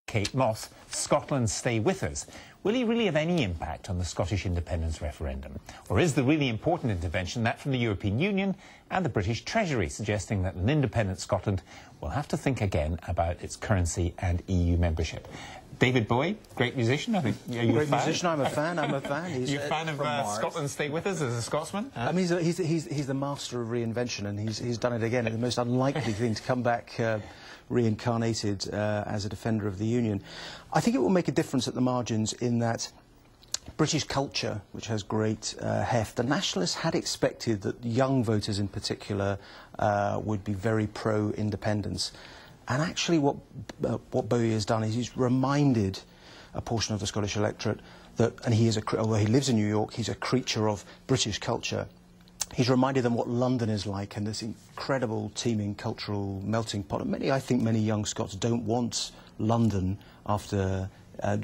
Kate Moss, Scotland Stay With Us. Will he really have any impact on the Scottish independence referendum? Or is the really important intervention that from the European Union and the British Treasury, suggesting that an independent Scotland will have to think again about its currency and EU membership? David Bowie, great musician, I think. Are you great a fan? musician, I'm a fan, He's you a fan of Scotland Stay With Us as a Scotsman? I mean, he's the master of reinvention, and he's done it again. The most unlikely thing to come back reincarnated as a defender of the Union. I think it will make a difference at the margins in that British culture, which has great heft, the nationalists had expected that young voters in particular would be very pro-independence. And actually what Bowie has done is he's reminded a portion of the Scottish electorate that, and he is although he lives in New York, he's a creature of British culture. He's reminded them what London is like and this incredible teeming cultural melting pot. And I think many young Scots don't want London after,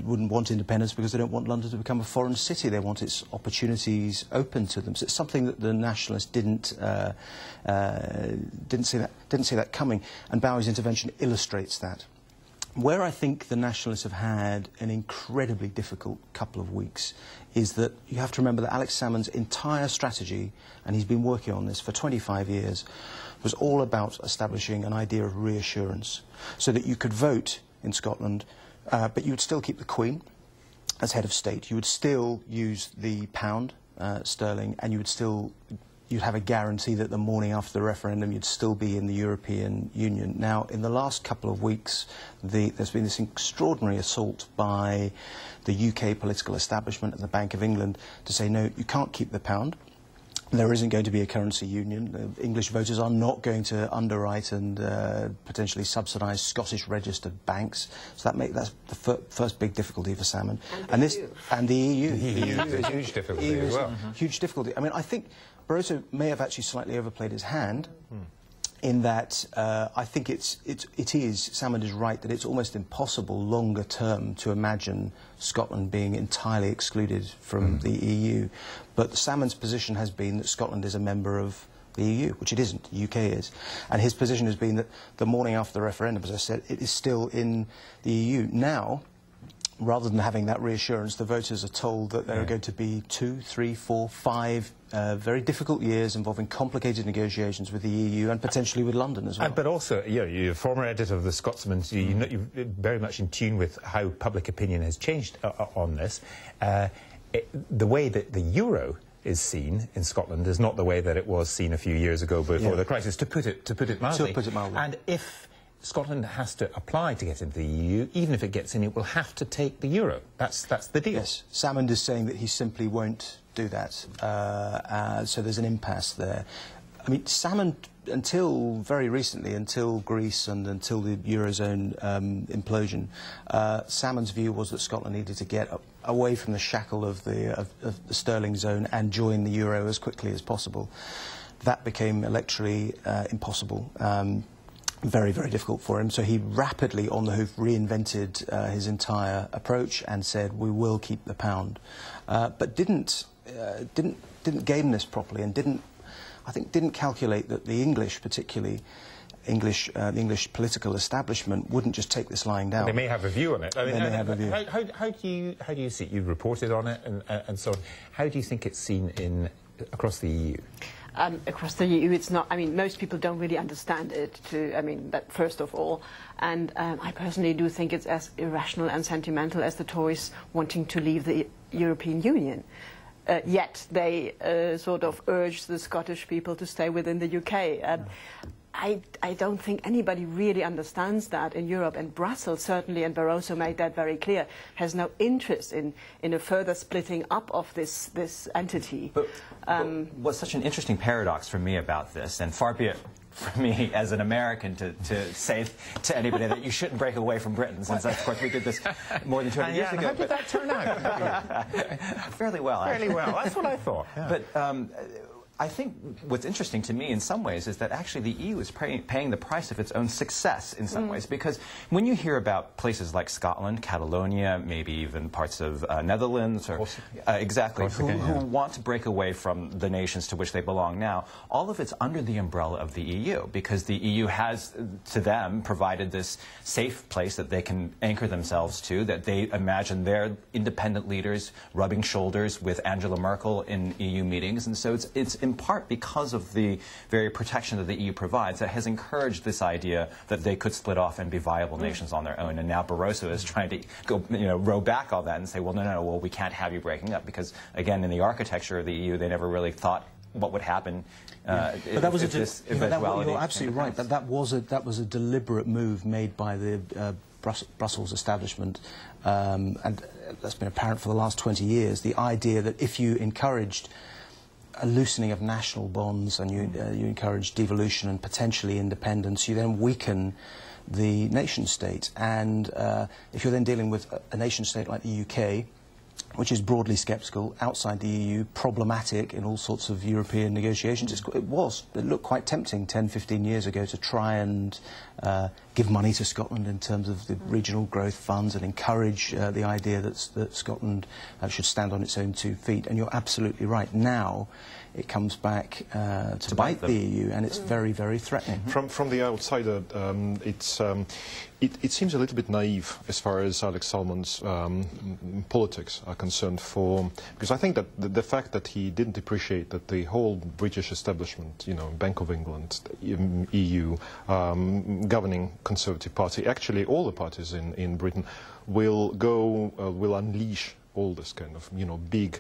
wouldn't want independence because they don't want London to become a foreign city. They want its opportunities open to them. So it's something that the nationalists didn't see that coming. And Bowie's intervention illustrates that. Where I think the nationalists have had an incredibly difficult couple of weeks is that you have to remember that Alex Salmond's entire strategy, and he's been working on this for 25 years, was all about establishing an idea of reassurance so that you could vote in Scotland, but you would still keep the Queen as head of state. You would still use the pound sterling, and you'd have a guarantee that the morning after the referendum you'd still be in the European Union. Now, in the last couple of weeks, there's been this extraordinary assault by the UK political establishment and the Bank of England to say, no, you can't keep the pound. There isn't going to be a currency union. English voters are not going to underwrite and potentially subsidise Scottish registered banks. So that's the first big difficulty for Salmond. And the EU. The EU is a huge difficulty as well. Huge difficulty. I mean, I think Barroso may have actually slightly overplayed his hand in that I think Salmond is right that it's almost impossible longer term to imagine Scotland being entirely excluded from the EU. But Salmond's position has been that Scotland is a member of the EU, which it isn't, the UK is. And his position has been that the morning after the referendum, as I said, it is still in the EU. Now, rather than having that reassurance, the voters are told that there are going to be 2, 3, 4, 5 very difficult years involving complicated negotiations with the EU and potentially with London as well. But also, you're a former editor of the Scotsman, so you're very much in tune with how public opinion has changed on this. The way that the euro is seen in Scotland is not the way that it was seen a few years ago before the crisis, to put it mildly. And if Scotland has to apply to get into the EU, even if it gets in, it will have to take the euro. That's the deal. Yes, Salmond is saying that he simply won't do that. So there's an impasse there. I mean, Salmond, until very recently, until Greece and until the Eurozone implosion, Salmond's view was that Scotland needed to get away from the shackle of the sterling zone and join the euro as quickly as possible. That became electorally impossible. Very, very difficult for him. So he rapidly, on the hoof, reinvented his entire approach and said, we will keep the pound. But didn't game this properly and didn't calculate that the English, particularly the English political establishment, wouldn't just take this lying down. They may have a view on it. I mean, they may have a view. How do you see it? You've reported on it and so on. How do you think it's seen across the EU? Across the EU, it's not. I mean, most people don't really understand it. That first of all, and I personally do think it's as irrational and sentimental as the Tories wanting to leave the European Union. Yet they sort of urge the Scottish people to stay within the UK. I don't think anybody really understands that in Europe, and Brussels certainly, and Barroso made that very clear, has no interest in a further splitting up of this entity. But what's such an interesting paradox for me about this, and far be it for me as an American to say to anybody that you shouldn't break away from Britain, since of course we did this more than 200 years ago. How did that turn out? Fairly well. Fairly well, that's what I thought. Yeah. But I think what's interesting to me in some ways is that actually the EU is paying the price of its own success in some ways, because when you hear about places like Scotland, Catalonia, maybe even parts of Netherlands, or exactly, who want to break away from the nations to which they belong now, all of it's under the umbrella of the EU, because the EU has, to them, provided this safe place that they can anchor themselves to, that they imagine their independent leaders rubbing shoulders with Angela Merkel in EU meetings. And so it's in part because of the very protection that the EU provides that has encouraged this idea that they could split off and be viable nations on their own. And now Barroso is trying to go, row back all that and say, well, no, well, we can't have you breaking up, because, again, in the architecture of the EU, they never really thought what would happen. But that was this eventuality. You're absolutely right. But that was a deliberate move made by the Brussels establishment, and that's been apparent for the last 20 years. The idea that if you encouraged a loosening of national bonds and you encourage devolution and potentially independence, you then weaken the nation state. And if you're then dealing with a nation state like the UK, which is broadly sceptical, outside the EU, problematic in all sorts of European negotiations. It looked quite tempting 10, 15 years ago to try and give money to Scotland in terms of the regional growth funds and encourage the idea that Scotland should stand on its own 2 feet. And you're absolutely right. Now it comes back to bite the EU, and it's very, very threatening. From the outsider, it seems a little bit naive as far as Alex Salmond's politics are concerned, because I think that the fact that he didn't appreciate that the whole British establishment, Bank of England, EU, governing Conservative Party, actually all the parties in Britain will unleash all this kind of, big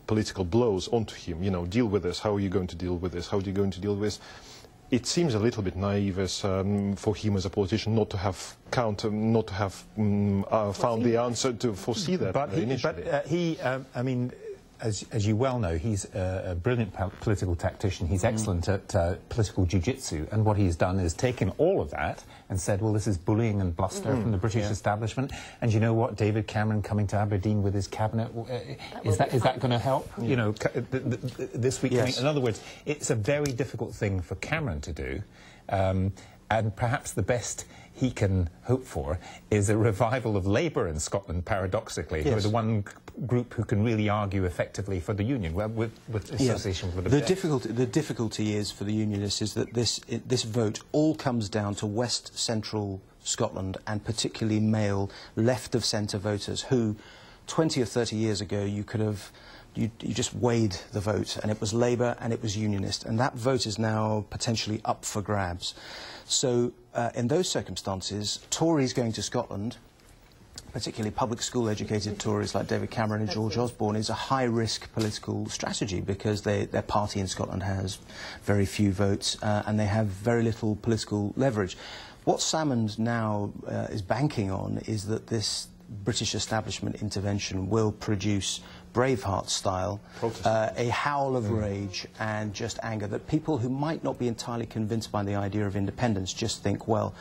political blows onto him. Deal with this. How are you going to deal with this? How are you going to deal with this? It seems a little bit naive for him as a politician not to have found the answer to foresee that initially. But I mean, as you well know, he's a brilliant political tactician. He's excellent at political jiu-jitsu, and what he's done is taken all of that and said, well, this is bullying and bluster from the British establishment. And you know what? David Cameron coming to Aberdeen with his cabinet, is that going to help? Yeah. This week. Yes. In other words, it's a very difficult thing for Cameron to do, and perhaps the best he can hope for is a revival of Labour in Scotland, paradoxically, who are the one group who can really argue effectively for the Union, with association with the difficulty is for the Unionists is that this vote all comes down to West Central Scotland, and particularly male left-of-centre voters who 20 or 30 years ago you just weighed the vote, and it was Labour and it was Unionist, and that vote is now potentially up for grabs. So in those circumstances, Tories going to Scotland, particularly public school educated Tories like David Cameron and George Osborne, is a high-risk political strategy, because their party in Scotland has very few votes and they have very little political leverage. What Salmond now is banking on is that this British establishment intervention will produce Braveheart-style, a howl of rage and just anger, that people who might not be entirely convinced by the idea of independence just think, well,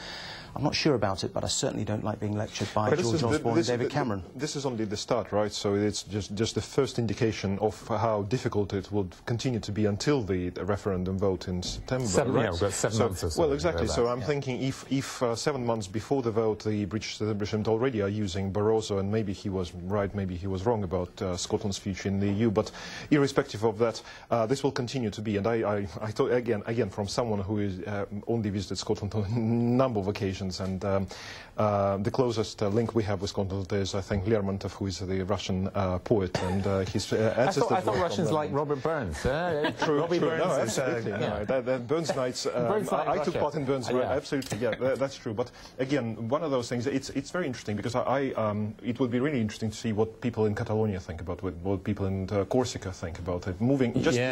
I'm not sure about it, but I certainly don't like being lectured by George Osborne and David Cameron. This is only the start, right? So it's just the first indication of how difficult it will continue to be until the referendum vote in September. Right? We've got 7 months or so. Well, exactly. So I'm thinking if 7 months before the vote, the British establishment already are using Barroso, and maybe he was right, maybe he was wrong about Scotland's future in the EU, but irrespective of that, this will continue to be. And I thought, again, from someone who is only visited Scotland on a number of occasions, and the closest link we have with Scotland is, I think, Lermontov, who is the Russian poet, and his ancestors. I thought Russians like Robert Burns. True. Robbie Burns. No, absolutely. Burns nights. I took part in Burns. Yeah. Absolutely, yeah, that's true. But again, one of those things. It's very interesting, because it would be really interesting to see what people in Catalonia think about it, what people in Corsica think about it.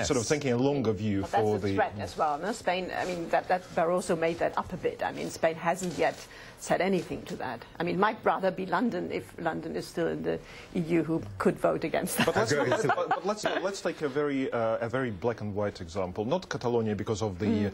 Sort of thinking a longer view for the threat as well. No? Spain. I mean, that Barroso made that up a bit. I mean, Spain hasn't yet said anything anything to that. I mean, it might rather be London if London is still in the EU, who could vote against that. But let's take a very black and white example. Not Catalonia because of the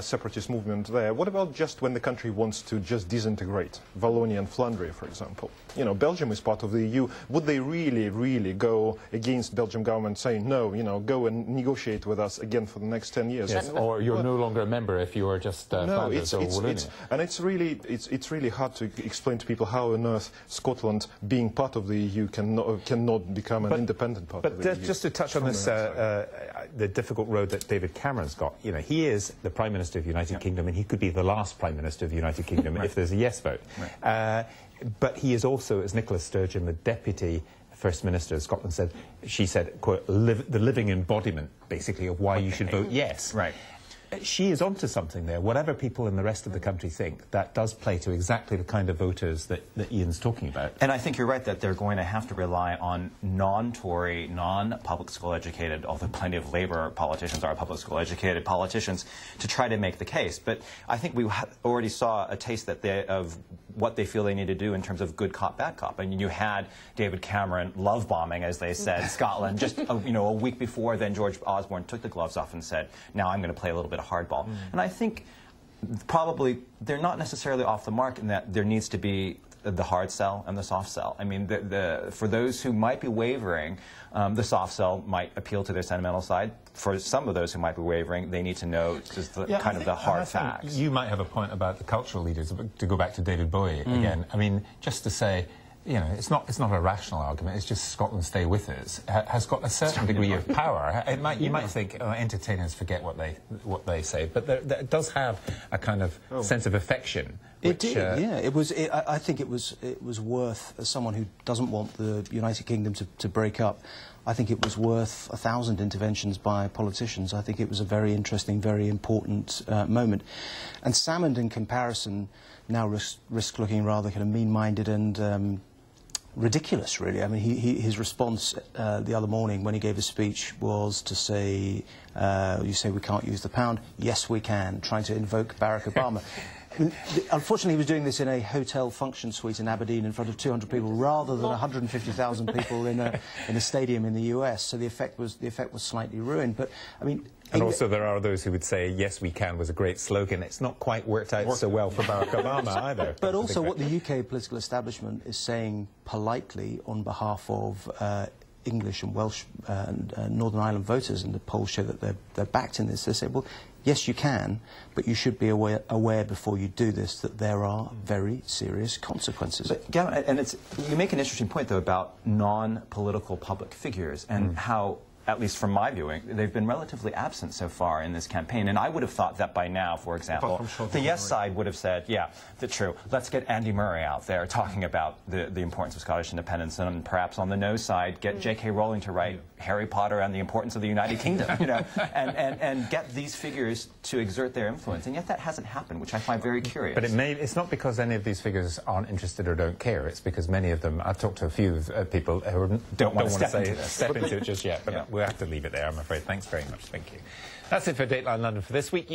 separatist movement there. What about just when the country wants to just disintegrate Wallonia and Flandria, for example? You know, Belgium is part of the EU. Would they really go against Belgian government saying, no, you know, go and negotiate with us again for the next 10 years? Yes, or you're no longer a member if you are just Flanders or Wallonia. And it's really hard to explain to people how on earth Scotland, being part of the EU, cannot become an independent part of the EU. But just to touch on this, the difficult road that David Cameron's got, you know, he is the Prime Minister of the United Kingdom, and he could be the last Prime Minister of the United Kingdom if there's a yes vote. Right. But he is also, as Nicola Sturgeon, the Deputy First Minister of Scotland said, she said, quote, the living embodiment, basically, of why you should vote yes. Right. She is onto something there. Whatever people in the rest of the country think, that does play to exactly the kind of voters that Ian's talking about. And I think you're right that they're going to have to rely on non-Tory, non-public school educated, although plenty of Labour politicians are public school educated politicians, to try to make the case. But I think we already saw a taste of what they feel they need to do in terms of good cop, bad cop. I mean, you had David Cameron love bombing, as they said, Scotland just a week before. Then George Osborne took the gloves off and said, "Now I'm going to play a little bit of hardball." And I think probably they're not necessarily off the mark in that there needs to be the hard sell and the soft sell. I mean, for those who might be wavering, the soft sell might appeal to their sentimental side. For some of those who might be wavering, they need to know just the the hard facts. You might have a point about the cultural leaders, to go back to David Bowie again. I mean, just to say, you know, it's not a rational argument. It's just Scotland stay with us has got a certain degree of power. You might think, oh, entertainers forget what they say, but it does have a kind of sense of affection. It did, yeah. I think it was worth, as someone who doesn't want the United Kingdom to break up, I think it was worth 1,000 interventions by politicians. I think it was a very interesting, very important moment. And Salmond, in comparison, now risk looking rather kind of mean-minded and ridiculous, really. I mean, his response the other morning when he gave his speech was to say, you say we can't use the pound? Yes, we can, trying to invoke Barack Obama. Unfortunately, he was doing this in a hotel function suite in Aberdeen in front of 200 people rather than 150,000 people in a stadium in the US. So the effect was slightly ruined. But I mean, and also there are those who would say "Yes, we can" was a great slogan. It's not quite worked out so well for Barack Obama either. But also, what the UK political establishment is saying politely on behalf of English and Welsh and Northern Ireland voters, and the polls show that they're backed in this. They say, well, yes, you can, but you should be aware before you do this that there are very serious consequences. But, Gavin, and you make an interesting point, though, about non-political public figures and how, at least from my viewing, they've been relatively absent so far in this campaign. And I would have thought that by now, for example, the yes side would have said, yeah, that's true. Let's get Andy Murray out there talking about the importance of Scottish independence, and perhaps on the no side, get J.K. Rowling to write Harry Potter and the importance of the United Kingdom, you know, and get these figures to exert their influence. And yet that hasn't happened, which I find very curious. But it's not because any of these figures aren't interested or don't care. It's because many of them, I've talked to a few people who don't want to step into it just yet. But we'll have to leave it there, I'm afraid. Thanks very much. Thank you. That's it for Dateline London for this week.